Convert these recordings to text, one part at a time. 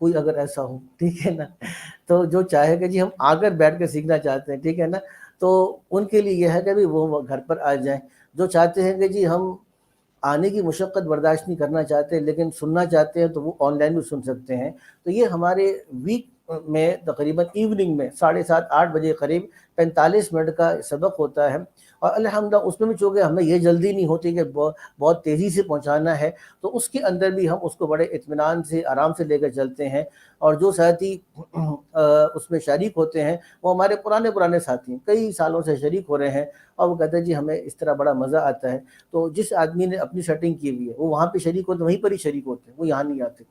کوئی اگر ایسا ہو، ٹھیک ہے نا، تو جو چاہے کہ جی ہم آ کر بیٹھ کے سیکھنا چاہتے ہیں، ٹھیک ہے نا، تو ان کے لیے یہ ہے کہ بھی وہ گھر پر آ جائیں. جو چاہتے ہیں کہ جی ہم آنے کی مشقت برداشت نہیں کرنا چاہتے لیکن سننا چاہتے ہیں تو وہ آن لائن بھی سن سکتے ہیں. تو یہ ہمارے ویک میں تقریباً ایوننگ میں 7:30-8 بجے قریب 45 منٹ کا سبق ہوتا ہے. اور الحمدللہ اس میں بھی چونکہ ہمیں یہ جلدی نہیں ہوتی کہ بہت تیزی سے پہنچانا ہے، تو اس کے اندر بھی ہم اس کو بڑے اطمینان سے آرام سے لے کر چلتے ہیں. اور جو ساتھی اس میں شریک ہوتے ہیں وہ ہمارے پرانے ساتھی ہیں، کئی سالوں سے شریک ہو رہے ہیں، اور وہ کہتے ہیں جی ہمیں اس طرح بڑا مزہ آتا ہے. تو جس آدمی نے اپنی سیٹنگ کی ہوئی ہے وہ وہاں پہ شریک ہوتے ہیں، وہیں پر ہی شریک ہوتے ہیں، وہ یہاں نہیں آتے.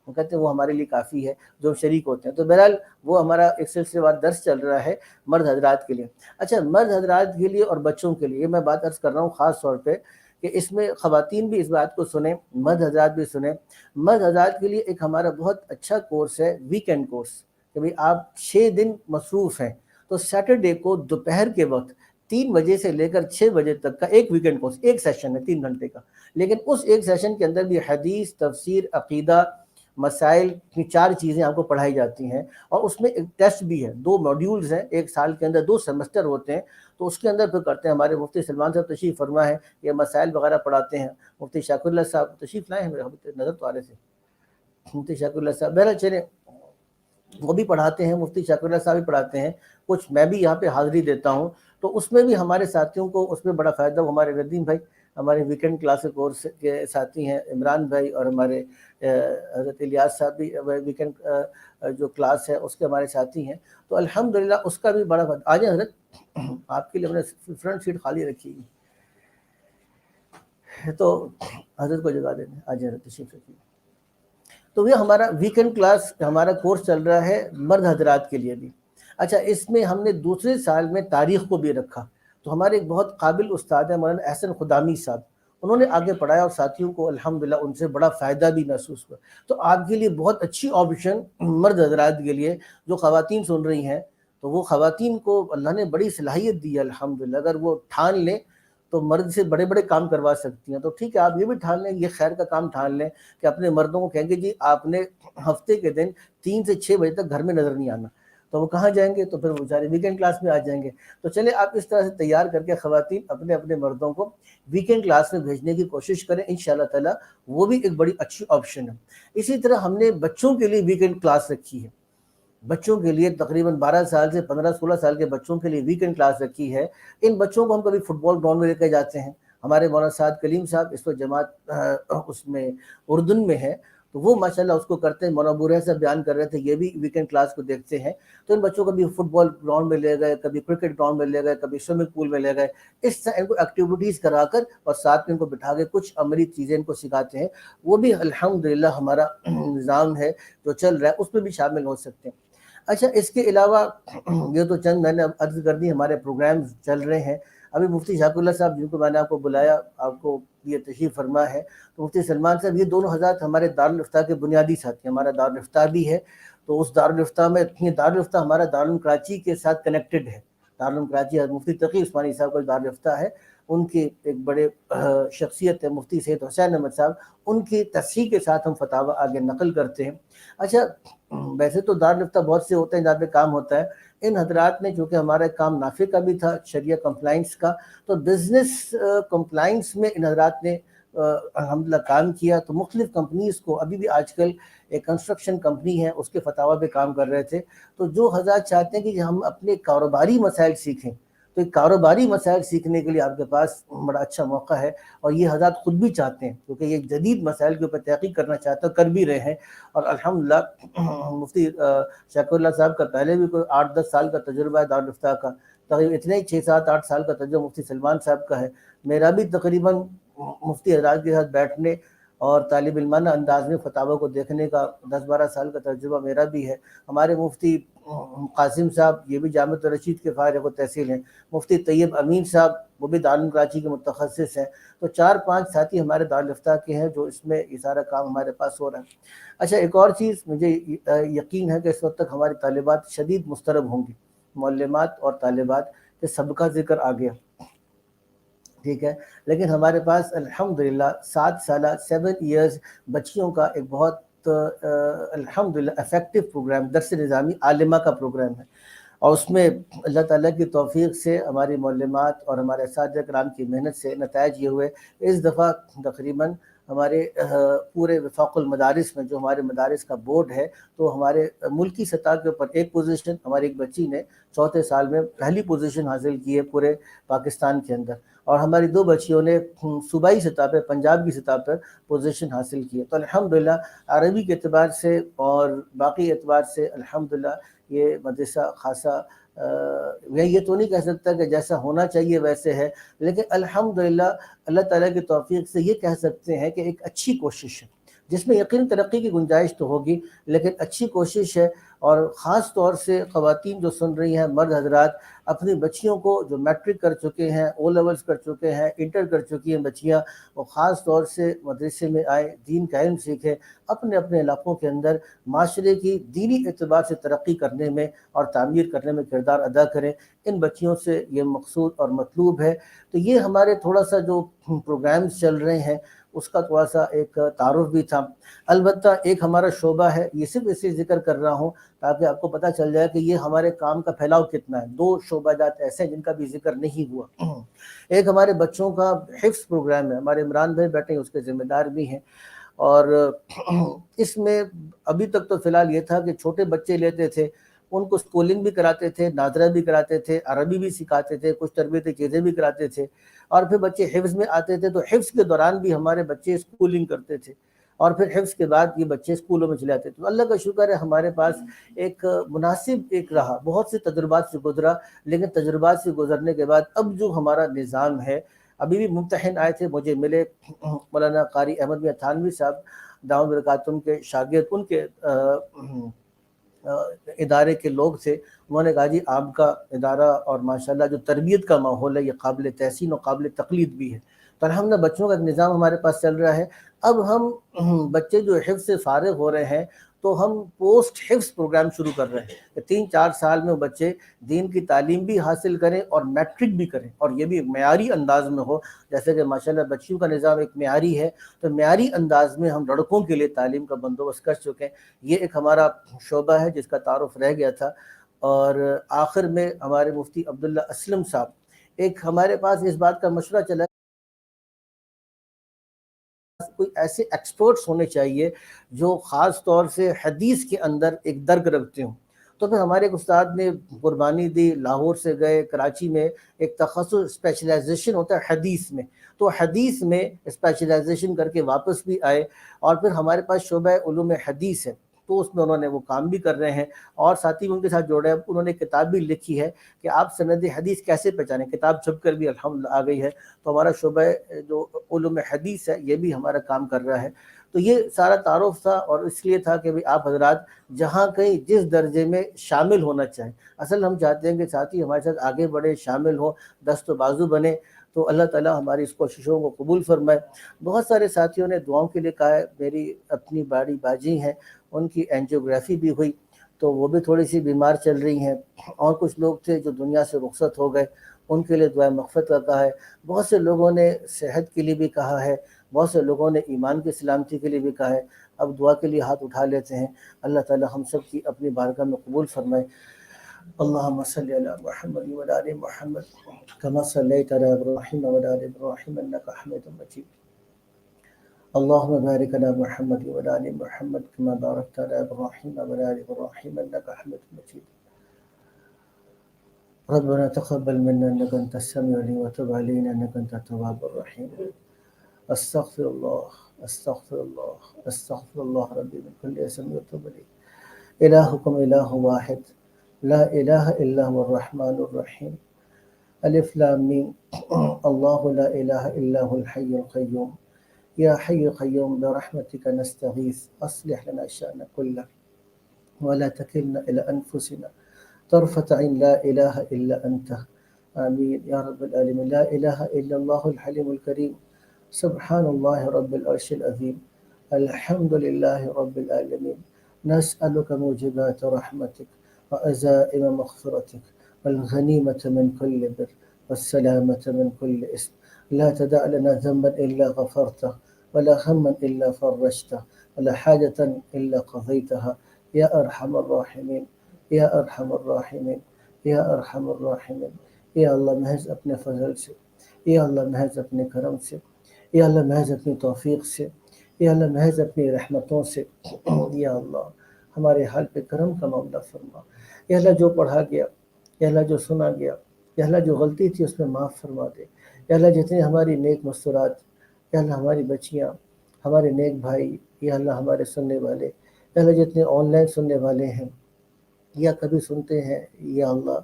وہ کہتے ہیں وہ ہمارے لیے کافی ہے جو شریک ہوتے ہیں. تو بہرحال وہ ہمارا ایک سلسلے وار درس چل رہا ہے مرد حضرات کے لیے. اچھا، مرد حضرات کے لیے اور بچوں کے لیے میں بات عرض کر رہا ہوں خاص طور پہ کہ اس میں خواتین بھی اس بات کو سنیں، مرد حضرات بھی سنیں. مرد حضرات کے لیے ایک ہمارا بہت اچھا کورس ہے ویکینڈ کورس، کہ بھئی آپ 6 دن مصروف ہیں تو سیٹرڈے کو دوپہر کے وقت 3 بجے سے لے کر 6 بجے تک کا ایک ویکینڈ کورس، ایک سیشن ہے 3 گھنٹے کا. لیکن اس ایک سیشن کے اندر بھی حدیث، تفسیر، عقیدہ، مسائل کی 4 چیزیں آپ کو پڑھائی جاتی ہیں. اور اس میں ایک ٹیسٹ بھی ہے، 2 موڈیولز ہیں، ایک سال کے اندر 2 سیمسٹر ہوتے ہیں. تو اس کے اندر پھر کرتے ہیں ہمارے مفتی سلمان صاحب تشریف فرما ہے، یہ مسائل وغیرہ پڑھاتے ہیں. مفتی شاکر اللہ صاحب تشریف لائے ہیں، میرے نظر تو آ رہے تھے مفتی شاکر اللہ صاحب. بہرحال چلیں، وہ بھی پڑھاتے ہیں، مفتی شاکر اللہ صاحب بھی پڑھاتے ہیں، کچھ میں بھی یہاں پہ حاضری دیتا ہوں. تو اس میں بھی ہمارے ساتھیوں کو اس میں بڑا فائدہ. ہمارے ندیم بھائی ہمارے ویکینڈ کلاس کورس کے ساتھی ہیں، عمران بھائی، اور ہمارے حضرت الیاس صاحب بھی ویکینڈ جو کلاس ہے اس کے ہمارے ساتھی ہیں. تو الحمدللہ اس کا بھی بڑا فائدہ. آ جائیں حضرت، آپ کے لیے ہم نے فرنٹ سیٹ خالی رکھی ہے تو حضرت کو جگہ دیں، آ جائیں حضرت تشریف رکھیے. تو یہ ہمارا ویکینڈ کلاس ہمارا کورس چل رہا ہے مرد حضرات کے لیے بھی. اچھا، اس میں ہم نے دوسرے سال میں تاریخ کو بھی رکھا. تو ہمارے ایک بہت قابل استاد ہیں مولانا احسن خدامی صاحب، انہوں نے آگے پڑھایا اور ساتھیوں کو الحمدللہ ان سے بڑا فائدہ بھی محسوس ہوا. تو آپ کے لیے بہت اچھی آپشن مرد حضرات کے لیے جو خواتین سن رہی ہیں، تو وہ خواتین کو اللہ نے بڑی صلاحیت دی ہے الحمدللہ. اگر وہ ٹھان لیں تو مرد سے بڑے بڑے کام کروا سکتی ہیں. تو ٹھیک ہے، آپ یہ بھی ٹھان لیں، یہ خیر کا کام ٹھان لیں کہ اپنے مردوں کو کہیں گے جی آپ نے ہفتے کے دن 3 سے 6 بجے تک گھر میں نظر نہیں آنا. تو وہ کہاں جائیں گے؟ تو پھر وہ بیچارے ویکینڈ کلاس میں آ جائیں گے. تو چلے آپ اس طرح سے تیار کر کے خواتین اپنے اپنے مردوں کو ویکینڈ کلاس میں بھیجنے کی کوشش کریں، انشاءاللہ تعالی وہ بھی ایک بڑی اچھی آپشن ہے. اسی طرح ہم نے بچوں کے لیے ویکینڈ کلاس رکھی ہے. بچوں کے لیے تقریباً 12 سال سے 15-16 سال کے بچوں کے لیے ویکینڈ کلاس رکھی ہے. ان بچوں کو ہم کبھی فٹ بال گراؤنڈ میں لے کے جاتے ہیں. ہمارے مولانا سعد کلیم صاحب اس وقت جماعت اس میں اردن میں ہے، تو وہ ماشاءاللہ اس کو کرتے ہیں. مولانا ابو رحمت صاحب بیان کر رہے تھے، یہ بھی ویکینڈ کلاس کو دیکھتے ہیں. تو ان بچوں کو بھی فٹ بال گراؤنڈ میں لے گئے، کبھی کرکٹ گراؤنڈ میں لے گئے، کبھی سوئمنگ پول میں لے گئے. اس طرح ان کو ایکٹیویٹیز کرا کر اور ساتھ میں ان کو بٹھا کے کچھ عملی چیزیں ان کو سکھاتے ہیں. وہ بھی الحمدللہ ہمارا نظام ہے جو چل رہا ہے، اس میں بھی شامل ہو سکتے ہیں. اچھا، اس کے علاوہ یہ تو چند میں نے عرض کر دی ہمارے پروگرامز چل رہے ہیں. ابھی مفتی شاکر اللہ صاحب جن کو میں نے آپ کو بلایا، آپ کو یہ تشریف فرما ہے، تو مفتی سلمان صاحب، یہ دونوں حضرات ہمارے دارالفتہ کے بنیادی ساتھی ہیں. ہمارا دارالفتہ بھی ہے، تو اس دارالفتہ میں دارالفتہ ہمارا دارالعلوم کراچی کے ساتھ کنیکٹڈ ہے. دارالعلوم کراچی مفتی تقی عثمانی صاحب کا دارالفتہ ہے، ان کے ایک بڑے شخصیت ہے مفتی سید حسین احمد صاحب، ان کی تصحیح کے ساتھ ہم فتاوی آگے نقل کرتے ہیں. اچھا، ویسے تو دارالفتہ بہت سے ہوتے ہیں جہاں پہ کام ہوتا ہے. ان حضرات نے، چونکہ ہمارا کام نافع کا بھی تھا، شریعہ کمپلائنس کا، تو بزنس کمپلائنس میں ان حضرات نے الحمدللہ کام کیا. تو مختلف کمپنیز کو، ابھی بھی آج کل ایک کنسٹرکشن کمپنی ہے اس کے فتاوی پہ کام کر رہے تھے. تو جو حضرات چاہتے ہیں کہ ہم اپنے کاروباری مسائل سیکھیں، تو ایک کاروباری مسائل سیکھنے کے لیے آپ کے پاس بڑا اچھا موقع ہے. اور یہ حضرات خود بھی چاہتے ہیں، کیونکہ یہ جدید مسائل کے اوپر تحقیق کرنا چاہتے ہیں، کر بھی رہے ہیں. اور الحمدللہ مفتی شاکر اللہ صاحب کا پہلے بھی کوئی 8-10 سال کا تجربہ ہے دارالفتہ کا، تقریباً اتنے ہی 6-7-8 سال کا تجربہ مفتی سلمان صاحب کا ہے. میرا بھی تقریباً مفتی حضرات کے ساتھ بیٹھنے اور طالب علمانہ انداز میں فتاوی کو دیکھنے کا 10-12 سال کا تجربہ میرا بھی ہے. ہمارے مفتی قاسم صاحب، یہ بھی جامعۃ الرشید کے فارغ التحصیل ہیں. مفتی طیب امین صاحب، وہ بھی دارالعلوم کراچی کے متخصص ہیں. تو 4-5 ساتھی ہمارے دارالفتہ کے ہیں جو اس میں یہ سارا کام ہمارے پاس ہو رہا ہے. اچھا، ایک اور چیز مجھے یقین ہے کہ اس وقت تک ہماری طالبات شدید مسترب ہوں گی، معلمات اور طالبات، کہ سب کا ذکر آ گیا، ٹھیک ہے. لیکن ہمارے پاس الحمدللہ 7 سالہ 7 ایئرز بچیوں کا ایک بہت بہت الحمدللہ افیکٹو پروگرام درس نظامی عالمہ کا پروگرام ہے، اور اس میں اللہ تعالیٰ کی توفیق سے ہماری معلمات اور ہمارے اساتذہ کرام کی محنت سے نتائج یہ ہوئے اس دفعہ تقریباً ہمارے پورے وفاق المدارس میں جو ہمارے مدارس کا بورڈ ہے، تو ہمارے ملکی سطح کے اوپر ایک پوزیشن ہماری ایک بچی نے چوتھے سال میں پہلی پوزیشن حاصل کی ہے پورے پاکستان کے اندر، اور ہماری دو بچیوں نے صوبائی سطح پہ پنجاب کی سطح پر پوزیشن حاصل کی ہے۔ تو الحمدللہ عربی کے اعتبار سے اور باقی اعتبار سے الحمدللہ یہ مدرسہ خاصا میں یہ تو نہیں کہہ سکتا کہ جیسا ہونا چاہیے ویسے ہے، لیکن الحمدللہ اللہ تعالیٰ کی توفیق سے یہ کہہ سکتے ہیں کہ ایک اچھی کوشش ہے، جس میں یقین ترقی کی گنجائش تو ہوگی، لیکن اچھی کوشش ہے۔ اور خاص طور سے خواتین جو سن رہی ہیں، مرد حضرات اپنی بچیوں کو جو میٹرک کر چکے ہیں، او لیولز کر چکے ہیں، انٹر کر چکی ہیں بچیاں، وہ خاص طور سے مدرسے میں آئیں، دین کا علم سیکھیں، اپنے اپنے علاقوں کے اندر معاشرے کی دینی اعتبار سے ترقی کرنے میں اور تعمیر کرنے میں کردار ادا کریں۔ ان بچیوں سے یہ مقصود اور مطلوب ہے۔ تو یہ ہمارے تھوڑا سا جو پروگرامز چل رہے ہیں اس کا تھوڑا سا ایک تعارف بھی تھا۔ البتہ ایک ہمارا شعبہ ہے، یہ صرف اسے ذکر کر رہا ہوں تاکہ آپ کو پتہ چل جائے کہ یہ ہمارے کام کا پھیلاؤ کتنا ہے۔ دو شعبہ جات ایسے ہیں جن کا بھی ذکر نہیں ہوا۔ ایک ہمارے بچوں کا حفظ پروگرام ہے، ہمارے عمران بھائی بیٹھے ہیں، اس کے ذمہ دار بھی ہیں، اور اس میں ابھی تک تو فی الحال یہ تھا کہ چھوٹے بچے لیتے تھے، ان کو اسکولنگ بھی کراتے تھے، ناظرہ بھی کراتے تھے، عربی بھی سکھاتے تھے، کچھ تربیتی چیزیں بھی کراتے تھے، اور پھر بچے حفظ میں آتے تھے تو حفظ کے دوران بھی ہمارے بچے اسکولنگ کرتے تھے، اور پھر حفظ کے بعد یہ بچے اسکولوں میں چلے آتے تھے۔ تو اللہ کا شکر ہے ہمارے پاس ایک مناسب ایک رہا، بہت سے تجربات سے گزرا، لیکن تجربات سے گزرنے کے بعد اب جو ہمارا نظام ہے، ابھی بھی ممتحن آئے تھے مجھے ملے مولانا قاری احمد میاں تھانوی صاحب دامت برکاتہم کے شاگرد، ان کے ادارے کے لوگ تھے، انہوں نے کہا جی آپ کا ادارہ اور ماشاءاللہ جو تربیت کا ماحول ہے یہ قابل تحسین اور قابل تقلید بھی ہے۔ تو الحمدللہ بچوں کا ایک نظام ہمارے پاس چل رہا ہے۔ اب ہم بچے جو حفظ سے فارغ ہو رہے ہیں تو ہم پوسٹ حفظ پروگرام شروع کر رہے ہیں کہ 3-4 سال میں وہ بچے دین کی تعلیم بھی حاصل کریں اور میٹرک بھی کریں، اور یہ بھی معیاری انداز میں ہو، جیسے کہ ماشاءاللہ بچیوں کا نظام ایک معیاری ہے، تو معیاری انداز میں ہم لڑکوں کے لیے تعلیم کا بندوبست کر چکے ہیں۔ یہ ایک ہمارا شعبہ ہے جس کا تعارف رہ گیا تھا۔ اور آخر میں ہمارے مفتی عبداللہ اسلم صاحب، ایک ہمارے پاس اس بات کا مشورہ چلا کوئی ایسے ایکسپرٹس ہونے چاہیے جو خاص طور سے حدیث کے اندر ایک درک رکھتے ہوں۔ تو پھر ہمارے ایک استاد نے قربانی دی، لاہور سے گئے، کراچی میں ایک تخصص اسپیشلائزیشن ہوتا ہے حدیث میں، تو حدیث میں اسپیشلائزیشن کر کے واپس بھی آئے، اور پھر ہمارے پاس شعبہ علوم حدیث ہے تو اس میں انہوں نے وہ کام بھی کر رہے ہیں، اور ساتھی ان کے ساتھ جوڑے ہیں۔ انہوں نے کتاب بھی لکھی ہے کہ آپ سند حدیث کیسے پہچانیں، کتاب چھپ کر بھی الحمدللہ آ گئی ہے۔ تو ہمارا شعبہ جو علوم حدیث ہے یہ بھی ہمارا کام کر رہا ہے۔ تو یہ سارا تعارف تھا، اور اس لیے تھا کہ آپ حضرات جہاں کہیں جس درجے میں شامل ہونا چاہیں، اصل ہم چاہتے ہیں کہ ساتھی ہمارے ساتھ آگے بڑھے، شامل ہوں، دست و بازو بنے، تو اللہ تعالیٰ ہماری اس کوششوں کو قبول فرمائے۔ بہت سارے ساتھیوں نے دعاؤں کے لیے کہا ہے، میری اپنی بڑی باجی ہیں، ان کی اینجیوگرافی بھی ہوئی تو وہ بھی تھوڑی سی بیمار چل رہی ہیں، اور کچھ لوگ تھے جو دنیا سے رخصت ہو گئے، ان کے لیے دعائیں مغفرت کا کہا ہے۔ بہت سے لوگوں نے صحت کے لیے بھی کہا ہے، بہت سے لوگوں نے ایمان کی سلامتی کے لیے بھی کہا ہے۔ اب دعا کے لیے ہاتھ اٹھا لیتے ہیں، اللہ تعالیٰ ہم سب کی اپنی بارگاہ میں قبول فرمائے۔ اللہم صلی علی محمد وعلی آل محمد کما صلیت علی ابراہیم وعلی آل ابراہیم انک حمید مجید۔ اللہم بارک علی محمد وعلی آل محمد کما بارکت علی ابراہیم وعلی آل ابراہیم انک حمید مجید۔ ربنا تقبل منا انك انت السميع العليم وتب علينا انك انت التواب الرحيم۔ استغفر الله ربي من كل اسم واتوب اليه۔ الهكم اله واحد لا اله الا هو الرحمن الرحيم۔ الف لام میم الله لا اله الا هو الحي القيوم يا حي قيوم برحمتك نستغيث اصلح لنا الشأن كله ولا تكلنا الى انفسنا طرفة عين لا اله الا انت آمين يا رب العالمين۔ لا اله الا الله الحليم الكريم سبحان الله رب العرش العظيم الحمد لله رب العالمين۔ نسألك موجبات رحمتك وعزائم مغفرتك والغنيمة من كل بر والسلامة من كل إثم، لا تدع لنا ذنبا إلا غفرته ولا هما إلا فرجته ولا حاجة إلا قضيتها يا أرحم الراحمين یا ارحم الراحمین یا ارحم الراحمین۔ یا اللہ محض اپنے فضل سے، یا اللہ محض اپنے کرم سے، یا اللہ محض اپنی توفیق سے، یا اللہ محض اپنی رحمتوں سے، یا اللہ ہمارے حال پہ کرم کا معاملہ فرما۔ یا اللہ جو پڑھا گیا، یا اللہ جو سنا گیا، یا اللہ جو غلطی تھی اس میں معاف فرما دے۔ یا اللہ جتنے ہماری نیک مستورات، یا اللہ ہماری بچیاں، ہمارے نیک بھائی، یا اللہ ہمارے سننے والے، یا اللہ جتنے آن لائن سننے والے ہیں یا کبھی سنتے ہیں، یا اللہ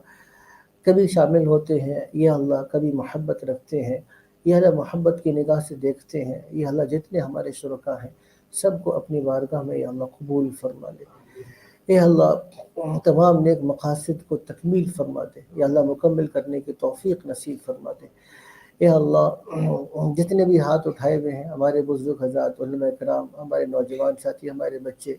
کبھی شامل ہوتے ہیں، یا اللہ کبھی محبت رکھتے ہیں، یا اللہ محبت کی نگاہ سے دیکھتے ہیں، یا اللہ جتنے ہمارے شرکا ہیں سب کو اپنی بارگاہ میں یا اللہ قبول فرما لے۔ اے اللہ تمام نیک مقاصد کو تکمیل فرما دے، یا اللہ مکمل کرنے کی توفیق نصیب فرما دے۔ اے اللہ جتنے بھی ہاتھ اٹھائے ہوئے ہیں، ہمارے بزرگ حضرات، علماء کرام، ہمارے نوجوان ساتھی، ہمارے بچے،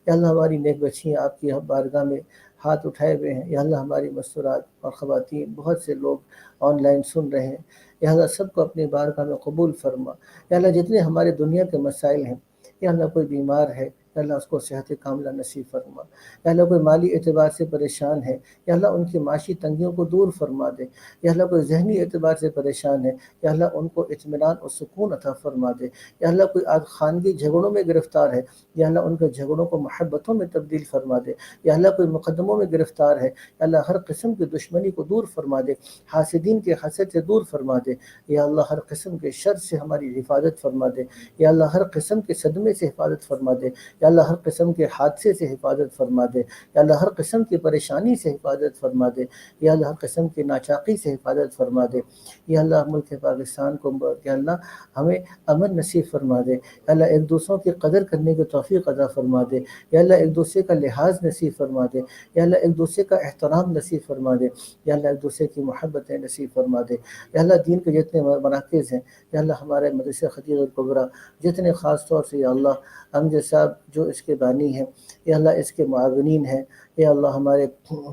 یا اللہ ہماری نیک بچیاں آپ کی بارگاہ میں ہاتھ اٹھائے ہوئے ہیں، یا اللہ ہماری مستورات اور خواتین، بہت سے لوگ آن لائن سن رہے ہیں، یا اللہ سب کو اپنی بارگاہ میں قبول فرما۔ یا اللہ جتنے ہمارے دنیا کے مسائل ہیں، یا اللہ کوئی بیمار ہے، یا اللہ اس کو صحت کاملہ نصیب فرما۔ یا اللہ کوئی مالی اعتبار سے پریشان ہے، یا اللہ ان کی معاشی تنگیوں کو دور فرما دے۔ یا اللہ کوئی ذہنی اعتبار سے پریشان ہے، یا اللہ ان کو اطمینان اور سکون عطا فرما دے۔ یا اللہ کوئی آج خانگی جھگڑوں میں گرفتار ہے، یا اللہ ان کے جھگڑوں کو محبتوں میں تبدیل فرما دے۔ یا اللہ کوئی مقدموں میں گرفتار ہے، یا اللہ ہر قسم کی دشمنی کو دور فرما دے، حاسدین کے حسد سے دور فرما دے۔ یا اللہ ہر قسم کے شر سے ہماری حفاظت فرما دے۔ یا اللہ ہر قسم کے صدمے سے حفاظت فرما دے۔ یا اللہ ہر قسم کے حادثے سے حفاظت فرما دے۔ یا اللہ ہر قسم کی پریشانی سے حفاظت فرما دے۔ یا اللہ ہر قسم کی ناچاقی سے حفاظت فرما دے۔ یا اللہ ملک پاکستان کو یا اللہ ہمیں امن نصیب فرما دے۔ یا اللہ ایک دوسروں کی قدر کرنے کی توفیق عطا فرما دے۔ یا اللہ ایک دوسرے کا لحاظ نصیب فرما دے۔ یا اللہ ایک دوسرے کا احترام نصیب فرما دے۔ یا اللہ ایک دوسرے کی محبتیں نصیب فرما دے۔ یا اللہ دین کے جتنے مراکز ہیں، یا اللہ ہمارے مدرسہ خدیجہ الکبریٰ جتنے خاص طور سے یا اللہ امجد صاحب جو اس کے بانی ہیں، یا اللہ اس کے معاونین ہیں، یا اللہ ہمارے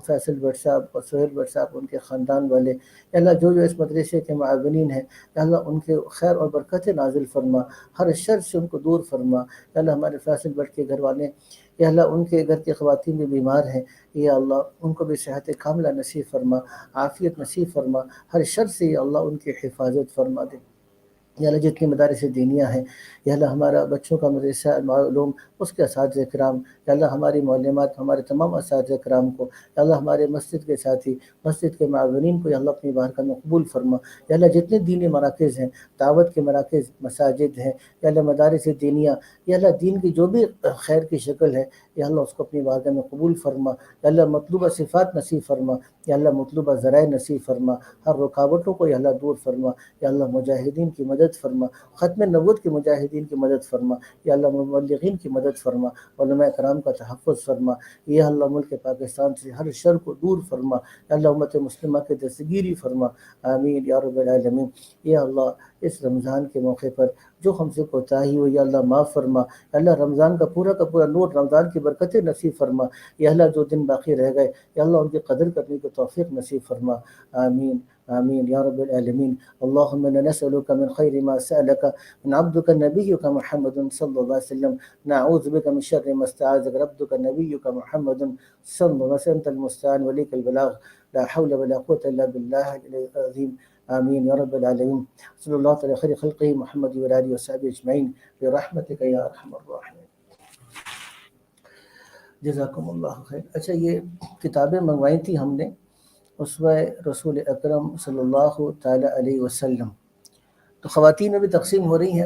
فیصل بٹ صاحب اور سہیل بٹ صاحب ان کے خاندان والے، یا اللہ جو اس مدرسے کے معاونین ہیں، یا اللہ ان کے خیر اور برکت نازل فرما، ہر شر سے ان کو دور فرما۔ یا اللہ ہمارے فیصل بٹ کے گھر والے، یا اللہ ان کے گھر کی خواتین بھی بیمار ہیں، یا اللہ ان کو بھی صحت کاملہ نصیب فرما، عافیت نصیب فرما، ہر شر سے یا اللہ ان کی حفاظت فرما دے۔ یا اللہ جتنی مدارس دینیہ ہیں، یا اللہ ہمارا بچوں کا مدرسہ علوم اس کے اساتذہ کرام، یا اللہ ہماری معلمات، ہمارے تمام اساتذہ کرام کو، یا اللہ ہمارے مسجد کے ساتھی، مسجد کے معاونین کو یا اللہ اپنی بارگاہ میں قبول فرما۔ یا اللہ جتنے دینی مراکز ہیں، دعوت کے مراکز، مساجد ہیں، یا اللہ مدارس دینیہ، یا اللہ دین کی جو بھی خیر کی شکل ہے، یا اللہ اس کو اپنی بارگاہ میں قبول فرما۔ یا اللہ مطلوبہ صفات نصیب فرما، یا اللہ مطلوبہ ذرائع نصیب فرما، ہر رکاوٹوں کو یا اللہ دور فرما۔ یا اللہ مجاہدین کی مدد فرما، ختم نبوت کے مجاہدین کی مدد فرما، یا اللہ مبلغین کی مدد فرما، علماء کرام کا تحفظ فرما۔ یا اللہ ملک پاکستان سے ہر شر کو دور فرما، یا اللہ امت مسلمہ کے دستگیری فرما، آمین یا رب العالمین۔ یا اللہ اس رمضان کے موقع پر جو ہم سے کوتاہی ہو یا اللہ معاف فرما۔ یا اللہ رمضان کا پورا نور، رمضان کی برکتیں نصیب فرما۔ یا اللہ جو دن باقی رہ گئے یا اللہ ان کی قدر کرنے کی توفیق نصیب فرما، آمین آمین یا رب العالمین۔ اللہم انا نسألک من خیر ما سألک من عبدک نبیک محمد صلی اللہ علیہ وسلم، نعوذ بک من شر ما استعاذک عبدک نبیک محمد صلی اللہ علیہ وسلم، انت المستعان ولیک البلاغ، لا حول ولا قوة الا باللہ العلی العظیم، آمین یا رب العالمین۔ صلی اللہ تعالی خیر خلقہ محمد و آلہ وصحبہ اجمعین برحمتک یا ارحم الراحمین۔ جزاکم اللہ خیر۔ اچھا یہ کتابیں منگوائی تھی ہم نے اسوہ رسول اکرم صلی اللہ تعالی علیہ وسلم، تو خواتین میں بھی تقسیم ہو رہی ہیں۔